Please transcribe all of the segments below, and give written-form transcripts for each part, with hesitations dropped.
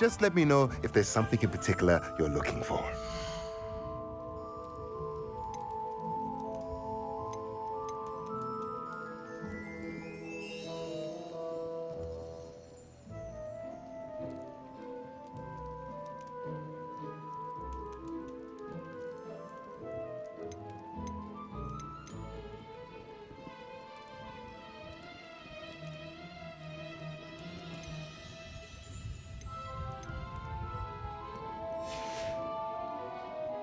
Just let me know if there's something in particular you're looking for.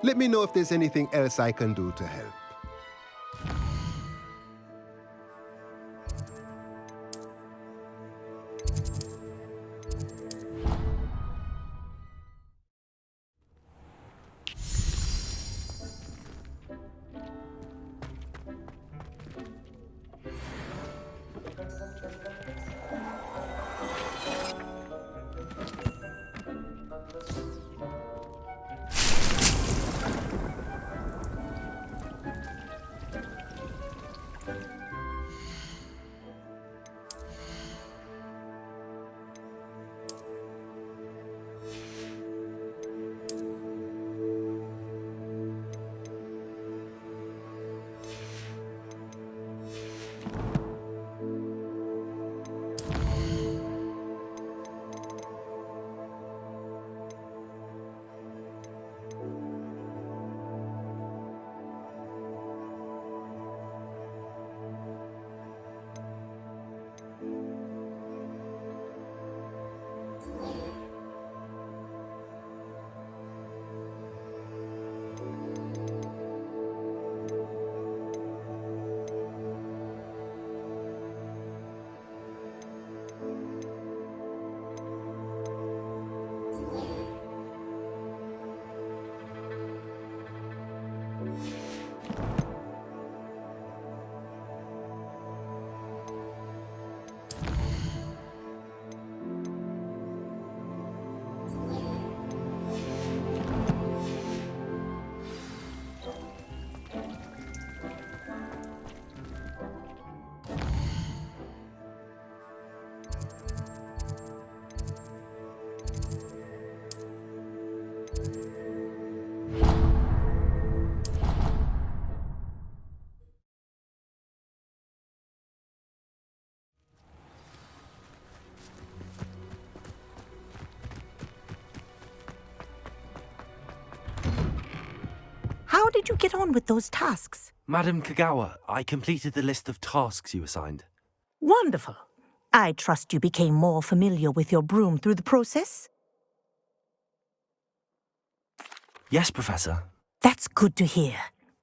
Let me know if there's anything else I can do to help. How did you get on with those tasks? Madam Kagawa, I completed the list of tasks you assigned. Wonderful. I trust you became more familiar with your broom through the process? Yes, Professor. That's good to hear.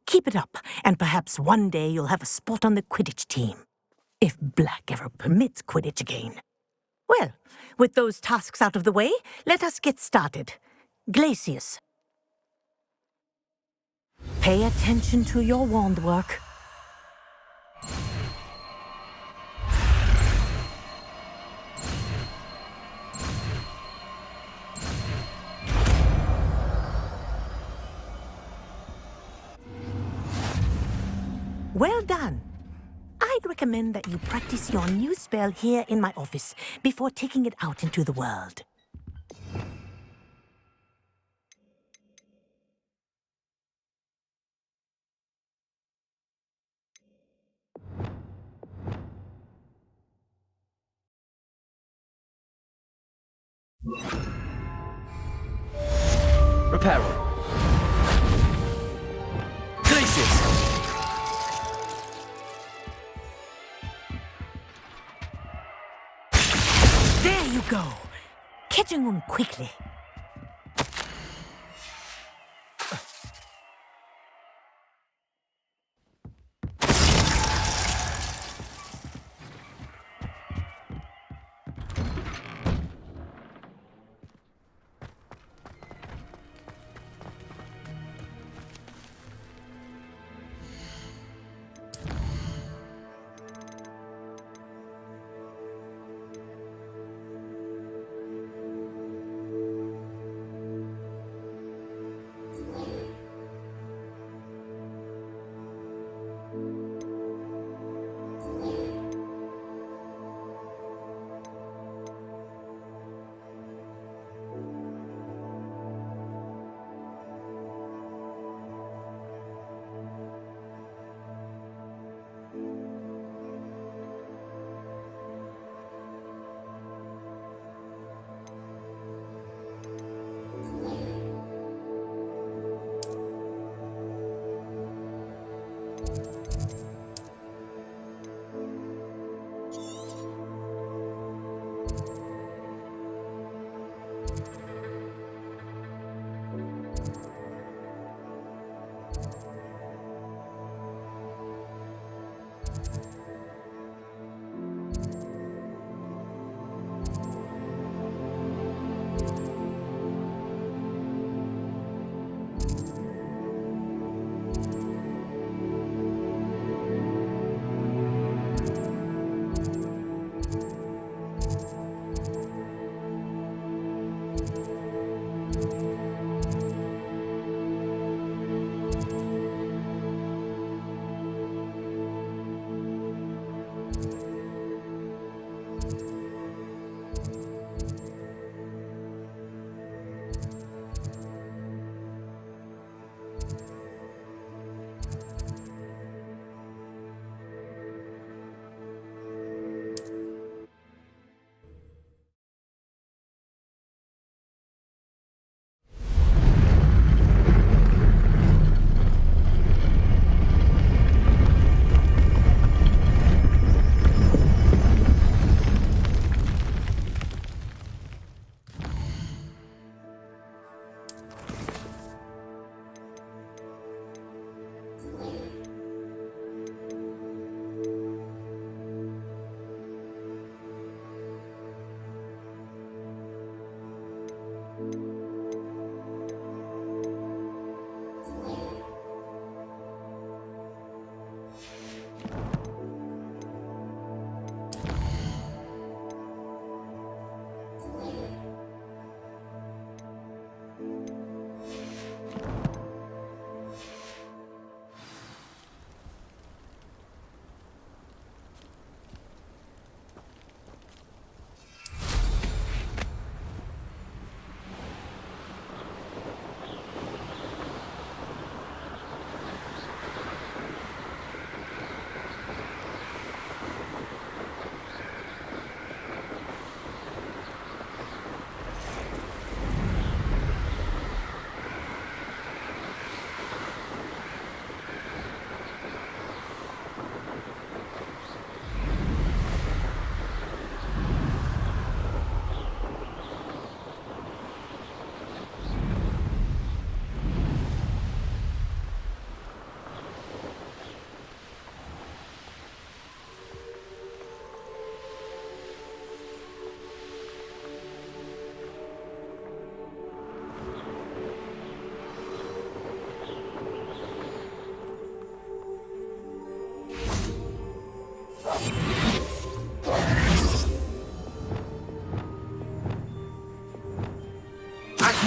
Keep it up, and perhaps one day you'll have a spot on the Quidditch team. If Black ever permits Quidditch again. Well, with those tasks out of the way, let us get started. Glacius. Pay attention to your wand work. Well done. I'd recommend that you practice your new spell here in my office before taking it out into the world. Reparo. Glacius! There you go. Catching on quickly.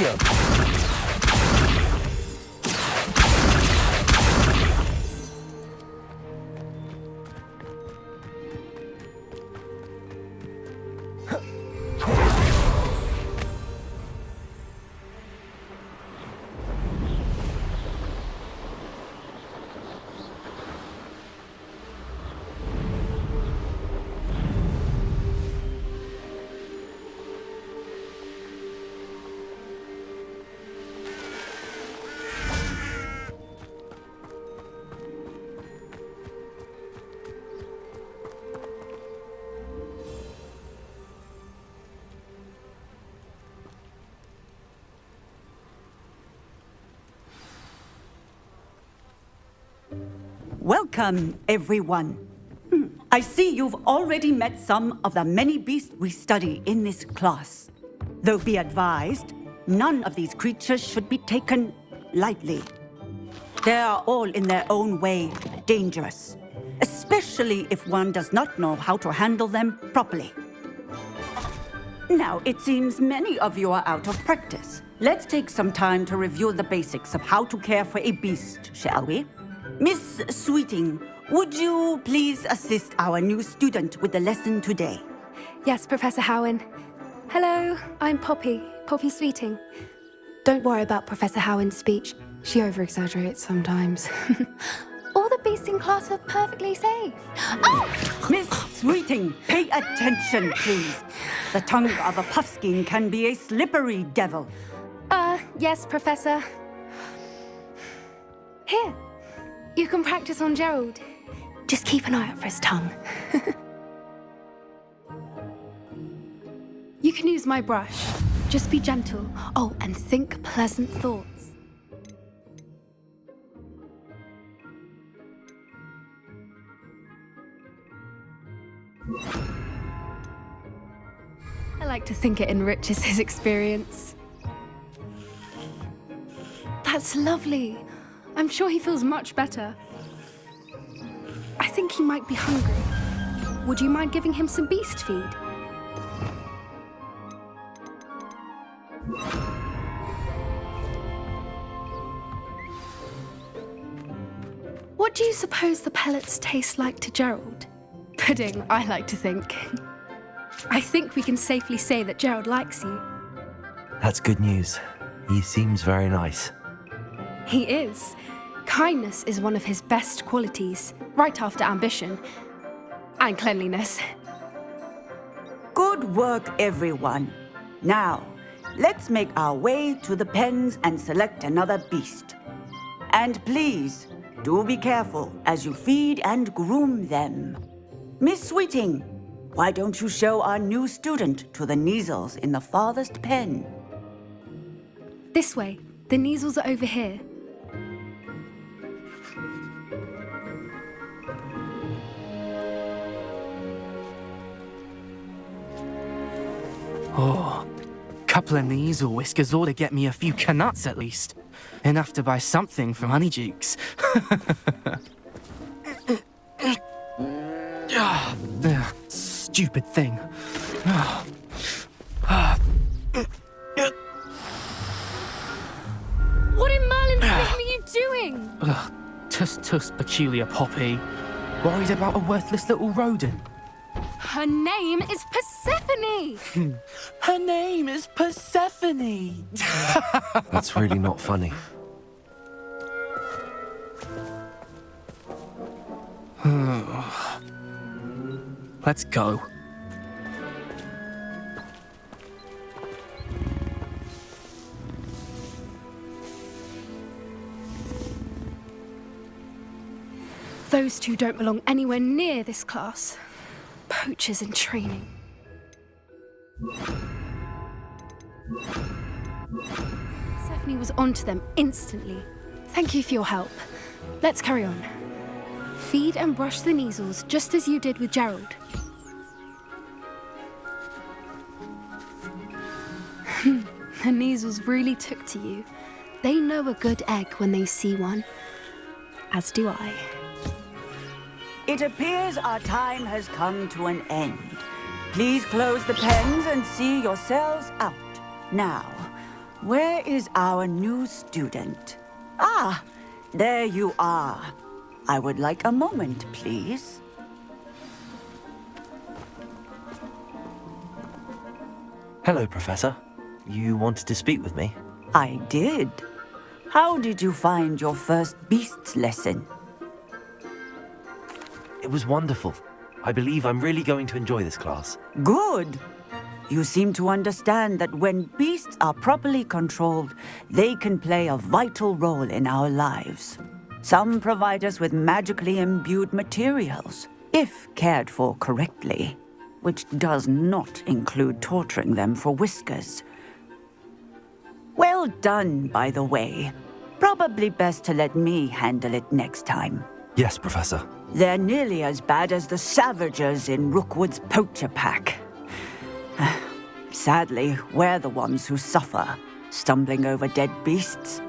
ya! Welcome, everyone. I see you've already met some of the many beasts we study in this class. Though be advised, none of these creatures should be taken lightly. They are all in their own way dangerous, especially if one does not know how to handle them properly. Now, it seems many of you are out of practice. Let's take some time to review the basics of how to care for a beast, shall we? Miss Sweeting, would you please assist our new student with the lesson today? Yes, Professor Howen. Hello, I'm Poppy Sweeting. Don't worry about Professor Howen's speech. She over-exaggerates sometimes. All the beasts in class are perfectly safe. Oh! Miss Sweeting, pay attention, please. The tongue of a puffskein can be a slippery devil. Yes, Professor. Here, you can practice on Gerald. Just keep an eye out for his tongue. You can use my brush. Just be gentle. Oh, and think pleasant thoughts. I like to think it enriches his experience. That's lovely. I'm sure he feels much better. I think he might be hungry. Would you mind giving him some beast feed? What do you suppose the pellets taste like to Gerald? Pudding, I like to think. I think we can safely say that Gerald likes you. That's good news. He seems very nice. He is. Kindness is one of his best qualities, right after ambition and cleanliness. Good work, everyone. Now, let's make our way to the pens and select another beast. And please, do be careful as you feed and groom them. Miss Sweeting, why don't you show our new student to the Neasels in the farthest pen? This way. The Neasels are over here. Oh, couple of Neasel whiskers ought to get me a few canuts at least. Enough to buy something from Honeydukes. Stupid thing. What in Merlin's name are you doing? Tuss, peculiar Poppy. Worried about a worthless little rodent. Her name is Persephone! Her name is Persephone! That's really not funny. Let's go. Those two don't belong anywhere near this class. Poachers in training. Persephone was onto them instantly. Thank you for your help. Let's carry on. Feed and brush the Neasels just as you did with Gerald. The Neasels really took to you. They know a good egg when they see one. As do I. It appears our time has come to an end. Please close the pens and see yourselves out. Now, Where is our new student? Ah, there you are. I would like a moment, please. Hello, Professor. You wanted to speak with me? I did. How did you find your first beasts lesson? It was wonderful. I believe I'm really going to enjoy this class. Good. You seem to understand that when beasts are properly controlled, they can play a vital role in our lives. Some provide us with magically imbued materials, if cared for correctly, which does not include torturing them for whiskers. Well done, by the way. Probably best to let me handle it next time. Yes, Professor. They're nearly as bad as the Savagers in Rookwood's poacher pack. Sadly, we're the ones who suffer, stumbling over dead beasts.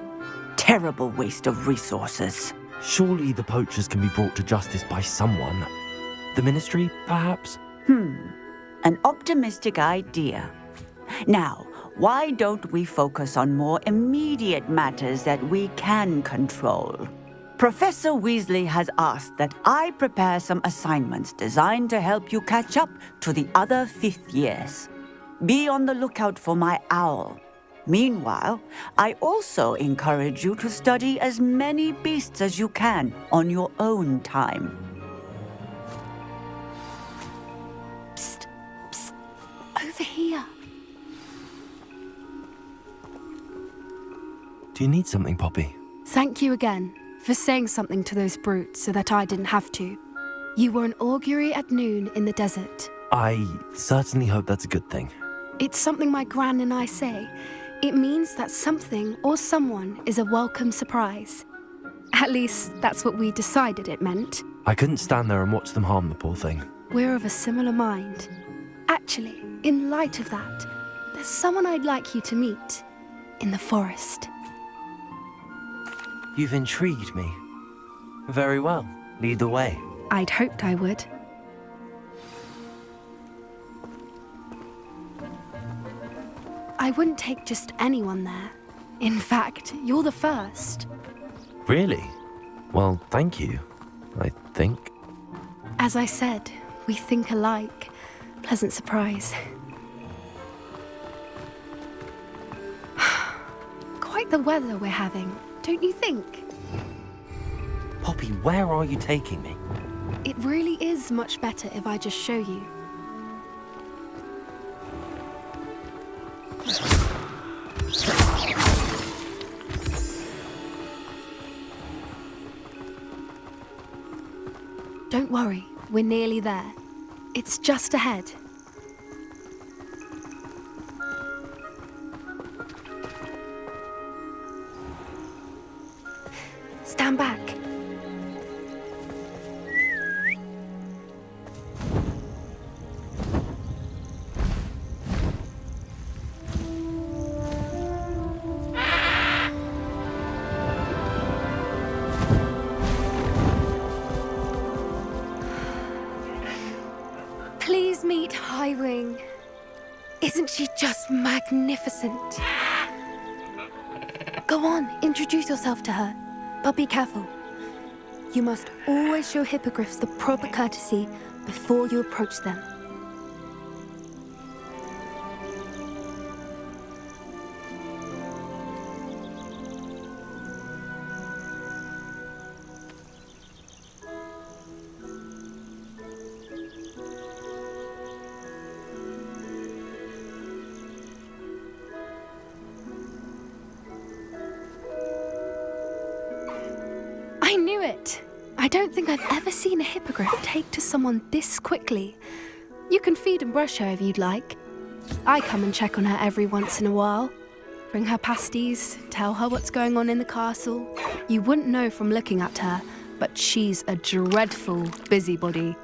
Terrible waste of resources. Surely the poachers can be brought to justice by someone. The Ministry, perhaps? An optimistic idea. Now, why don't we focus on more immediate matters that we can control? Professor Weasley has asked that I prepare some assignments designed to help you catch up to the other fifth years. Be on the lookout for my owl. Meanwhile, I also encourage you to study as many beasts as you can on your own time. Psst, psst, over here. Do you need something, Poppy? Thank you again for saying something to those brutes so that I didn't have to. You were an augury at noon in the desert. I certainly hope that's a good thing. It's something my gran and I say. It means that something or someone is a welcome surprise. At least, that's what we decided it meant. I couldn't stand there and watch them harm the poor thing. We're of a similar mind. Actually, in light of that, there's someone I'd like you to meet. In the forest. You've intrigued me. Very well. Lead the way. I'd hoped I would. I wouldn't take just anyone there. In fact, you're the first. Really? Well, thank you, I think. As I said, we think alike. Pleasant surprise. Quite the weather we're having, don't you think? Poppy, where are you taking me? It really is much better if I just show you. Don't worry, we're nearly there. It's just ahead. Stand back. Please meet Highwing. Isn't she just magnificent? Go on, introduce yourself to her. But be careful. You must always show hippogriffs the proper courtesy before you approach them. I knew it! I don't think I've ever seen a hippogriff take to someone this quickly. You can feed and brush her if you'd like. I come and check on her every once in a while. Bring her pasties, tell her what's going on in the castle. You wouldn't know from looking at her, but she's a dreadful busybody.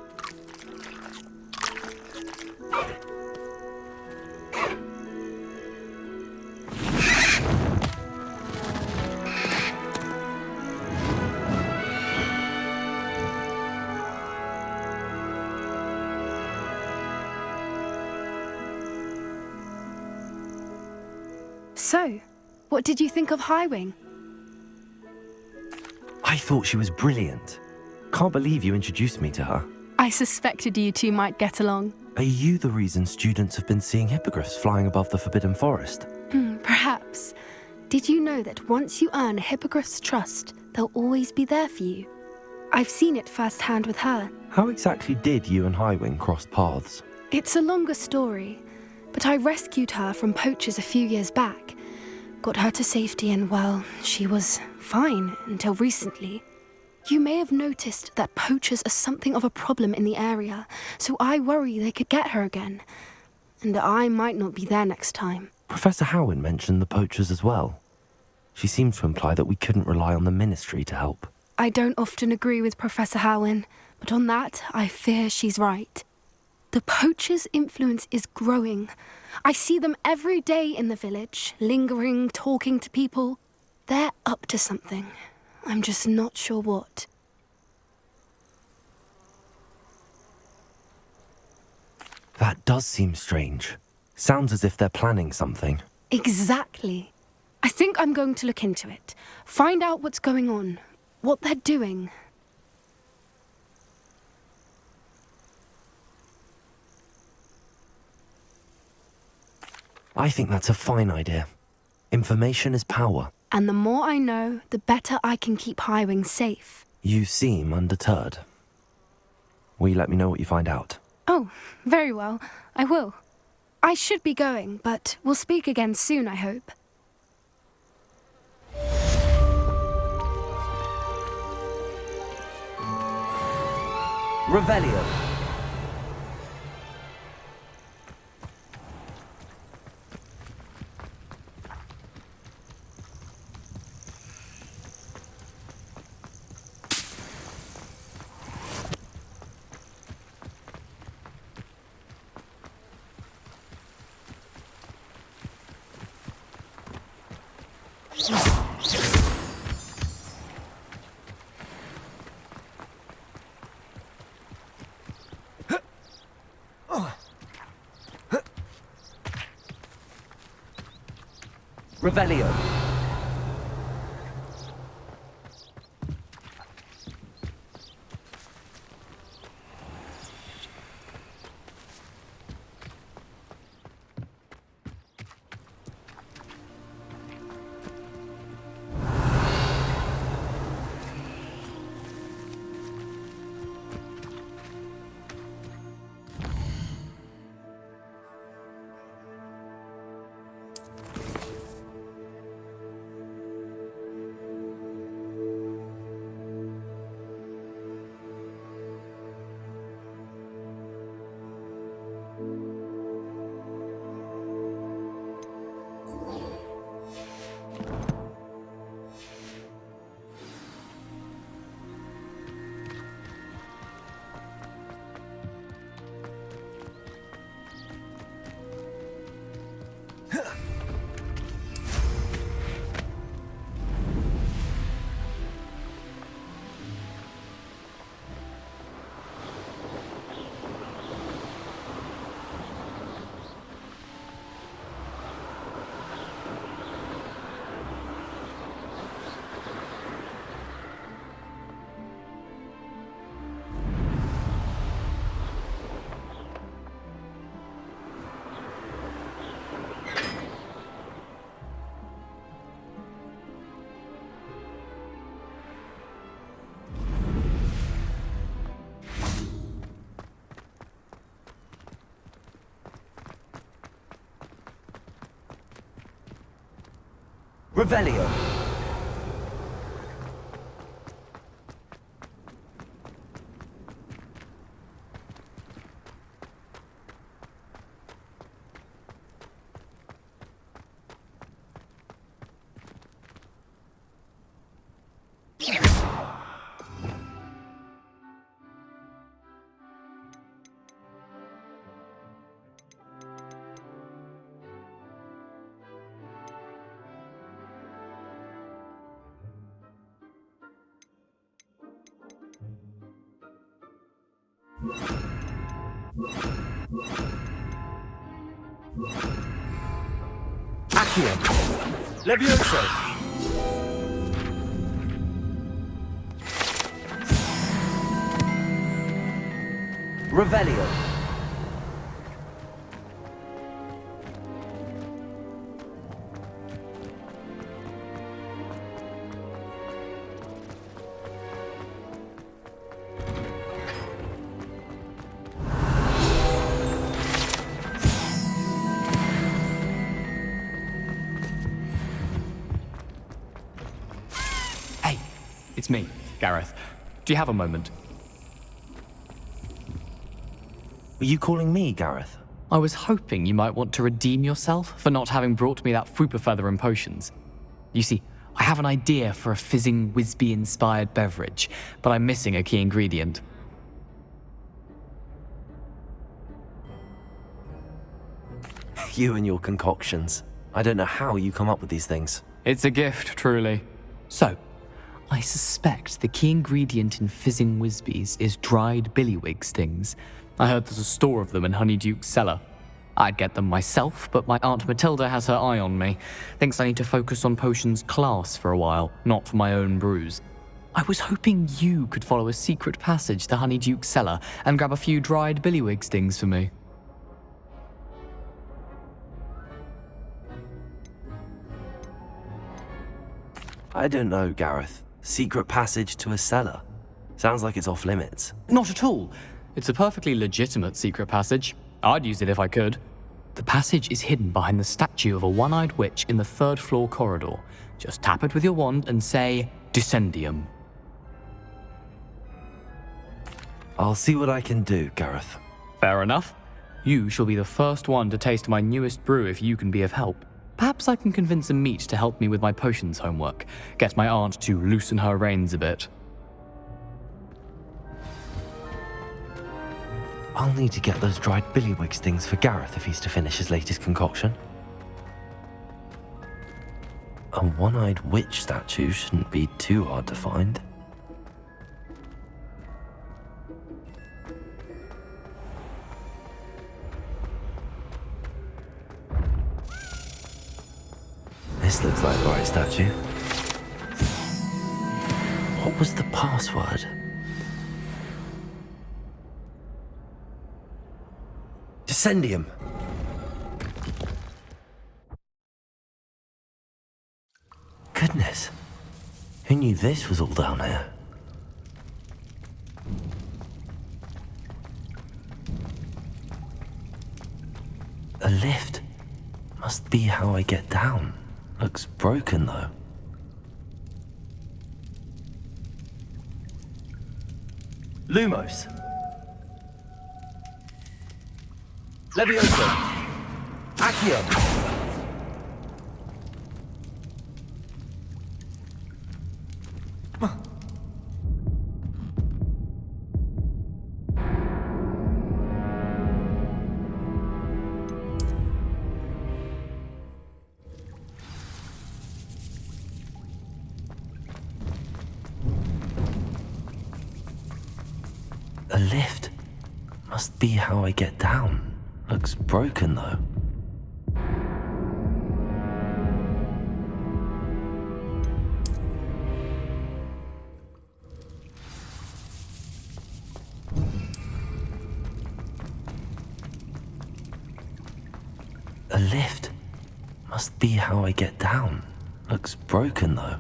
So, What did you think of Highwing? I thought she was brilliant. Can't believe you introduced me to her. I suspected you two might get along. Are you the reason students have been seeing hippogriffs flying above the Forbidden Forest? Perhaps. Did you know that once you earn a hippogriff's trust, they'll always be there for you? I've seen it firsthand with her. How exactly did you and Highwing cross paths? It's a longer story, but I rescued her from poachers a few years back. Got her to safety and, well, she was fine until recently. You may have noticed that poachers are something of a problem in the area, so I worry they could get her again. And I might not be there next time. Professor Howin mentioned the poachers as well. She seemed to imply that we couldn't rely on the Ministry to help. I don't often agree with Professor Howin, but on that, I fear she's right. The poachers' influence is growing. I see them every day in the village, lingering, talking to people. They're up to something. I'm just not sure what. That does seem strange. Sounds as if they're planning something. Exactly. I think I'm going to look into it. Find out what's going on, what they're doing. I think that's a fine idea. Information is power. And the more I know, the better I can keep Highwing safe. You seem undeterred. Will you let me know what you find out? Oh, very well. I will. I should be going, but we'll speak again soon, I hope. Revelio. Revelio. Revelio. Accio. Levioso! Revelio! Hey, it's me, Gareth. Do you have a moment? Were you calling me, Gareth? I was hoping you might want to redeem yourself for not having brought me that Fupa Feather and potions. You see, I have an idea for a fizzing Whizbee-inspired beverage, but I'm missing a key ingredient. You and your concoctions. I don't know how you come up with these things. It's a gift, truly. So, I suspect the key ingredient in fizzing Whizbees is dried billywig stings. I heard there's a store of them in Honeyduke's cellar. I'd get them myself, but my Aunt Matilda has her eye on me. Thinks I need to focus on potions class for a while, not for my own brews. I was hoping you could follow a secret passage to Honeyduke's cellar and grab a few dried billywig stings for me. I don't know, Gareth. Secret passage to a cellar. Sounds like it's off limits. Not at all. It's a perfectly legitimate secret passage. I'd use it if I could. The passage is hidden behind the statue of a one-eyed witch in the third-floor corridor. Just tap it with your wand and say, Descendium. I'll see what I can do, Gareth. Fair enough. You shall be the first one to taste my newest brew if you can be of help. Perhaps I can convince a meat to help me with my potions homework. Get my aunt to loosen her reins a bit. I'll need to get those dried billywig stings for Gareth if he's to finish his latest concoction. A one-eyed witch statue shouldn't be too hard to find. This looks like the right statue. What was the password? Descendium. Goodness. Who knew this was all down here? A lift. Must be how I get down. Looks broken though. Lumos. Levioso. Accio. A lift. Must be how I get down. Looks broken though. A lift. Must be how I get down. Looks broken though.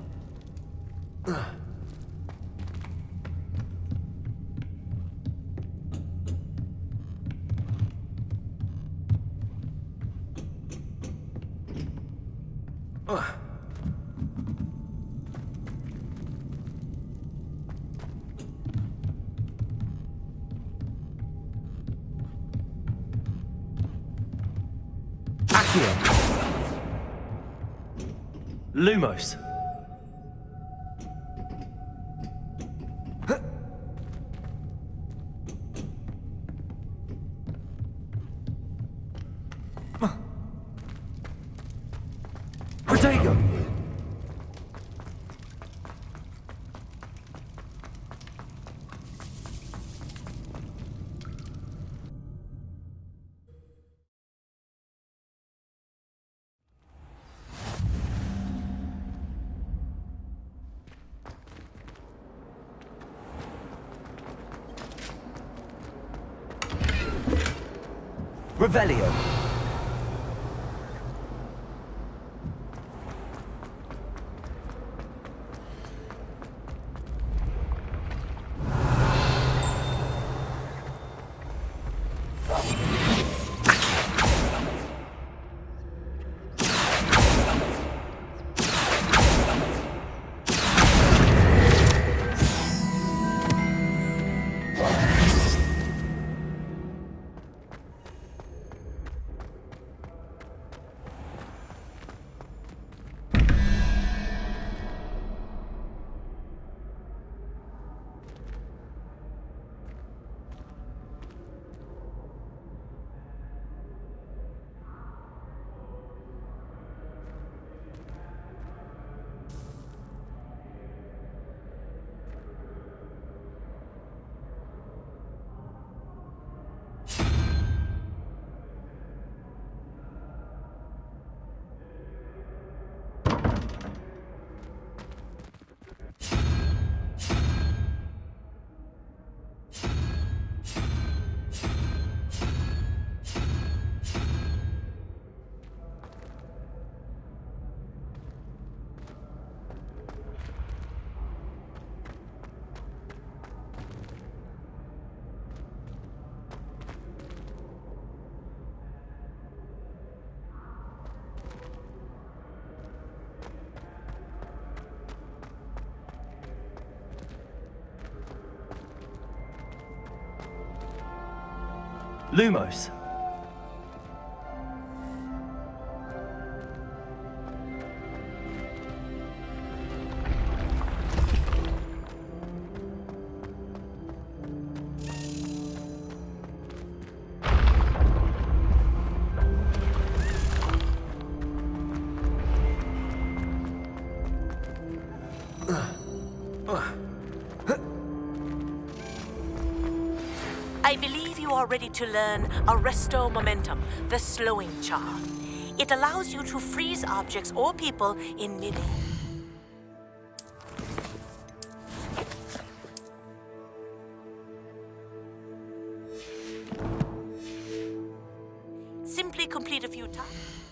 Lumos. Protego. Revelio. Lumos. I believe you are ready to learn Arresto Momentum, the slowing charm. It allows you to freeze objects or people in midair. Simply complete a few tasks.